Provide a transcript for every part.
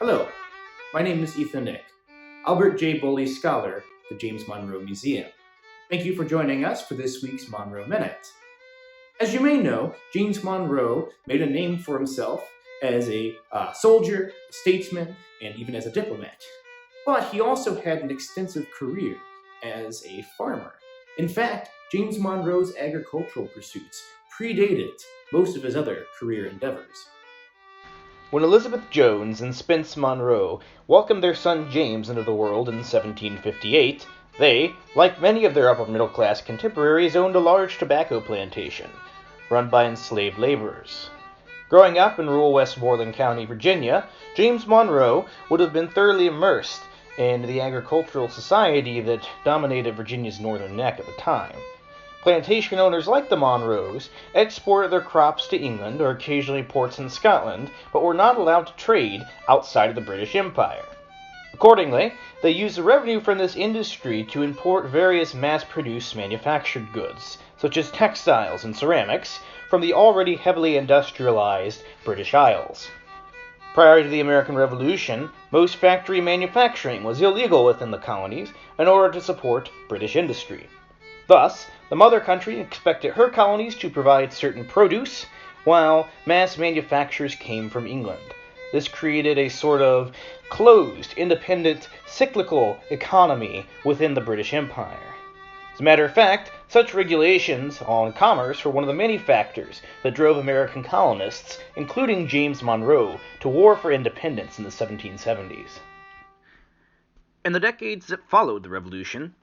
Hello, my name is Ethan Knick, Albert J. Bowley Scholar at the James Monroe Museum. Thank you for joining us for this week's Monroe Minute. As you may know, James Monroe made a name for himself as a soldier, a statesman, and even as a diplomat. But he also had an extensive career as a farmer. In fact, James Monroe's agricultural pursuits predated most of his other career endeavors. When Elizabeth Jones and Spence Monroe welcomed their son James into the world in 1758, they, like many of their upper-middle-class contemporaries, owned a large tobacco plantation, run by enslaved laborers. Growing up in rural Westmoreland County, Virginia, James Monroe would have been thoroughly immersed in the agricultural society that dominated Virginia's northern neck at the time. Plantation owners like the Monroes exported their crops to England or occasionally ports in Scotland, but were not allowed to trade outside of the British Empire. Accordingly, they used the revenue from this industry to import various mass-produced manufactured goods, such as textiles and ceramics, from the already heavily industrialized British Isles. Prior to the American Revolution, most factory manufacturing was illegal within the colonies in order to support British industry. Thus, the mother country expected her colonies to provide certain produce, while mass manufactures came from England. This created a sort of closed, independent, cyclical economy within the British Empire. As a matter of fact, such regulations on commerce were one of the many factors that drove American colonists, including James Monroe, to war for independence in the 1770s. In the decades that followed the Revolution,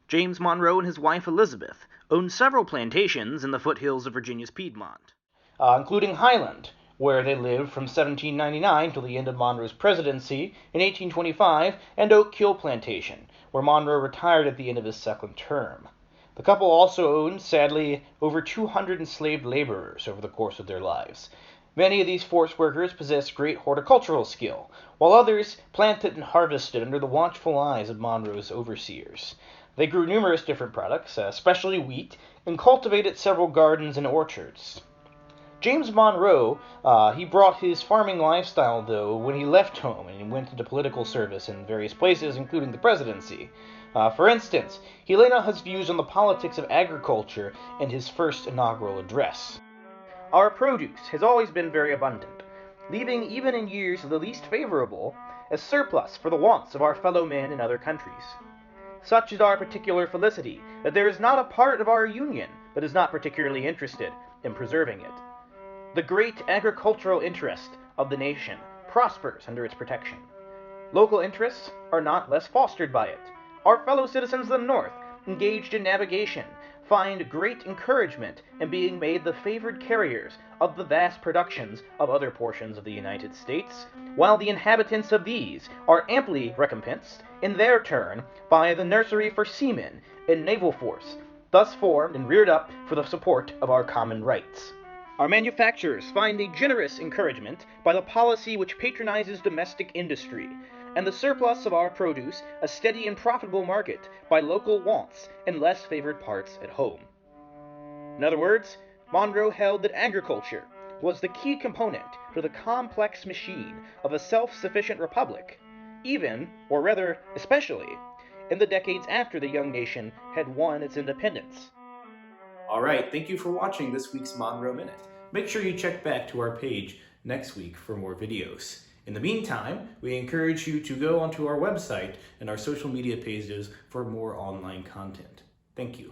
James Monroe and his wife Elizabeth owned several plantations in the foothills of Virginia's Piedmont, including Highland, where they lived from 1799 till the end of Monroe's presidency in 1825, and Oak Hill Plantation, where Monroe retired at the end of his second term. The couple also owned, sadly, over 200 enslaved laborers over the course of their lives. Many of these forced workers possessed great horticultural skill, while others planted and harvested under the watchful eyes of Monroe's overseers. They grew numerous different products, especially wheat, and cultivated several gardens and orchards. James Monroe, he brought his farming lifestyle, though, when he left home and went into political service in various places, including the presidency. For instance, he laid out his views on the politics of agriculture in his first inaugural address. Our produce has always been very abundant, leaving, even in years of the least favorable, a surplus for the wants of our fellow men in other countries. Such is our particular felicity, that there is not a part of our Union that is not particularly interested in preserving it. The great agricultural interest of the nation prospers under its protection. Local interests are not less fostered by it. Our fellow citizens of the North, engaged in navigation, find great encouragement in being made the favored carriers of the vast productions of other portions of the United States, while the inhabitants of these are amply recompensed, in their turn, by the nursery for seamen and naval force, thus formed and reared up for the support of our common rights. Our manufacturers find a generous encouragement by the policy which patronizes domestic industry, and the surplus of our produce a steady and profitable market by local wants in less favored parts at home. In other words, Monroe held that agriculture was the key component to the complex machine of a self-sufficient republic, even, or rather especially, in the decades after the young nation had won its independence. Alright, thank you for watching this week's Monroe Minute. Make sure you check back to our page next week for more videos. In the meantime, we encourage you to go onto our website and our social media pages for more online content. Thank you.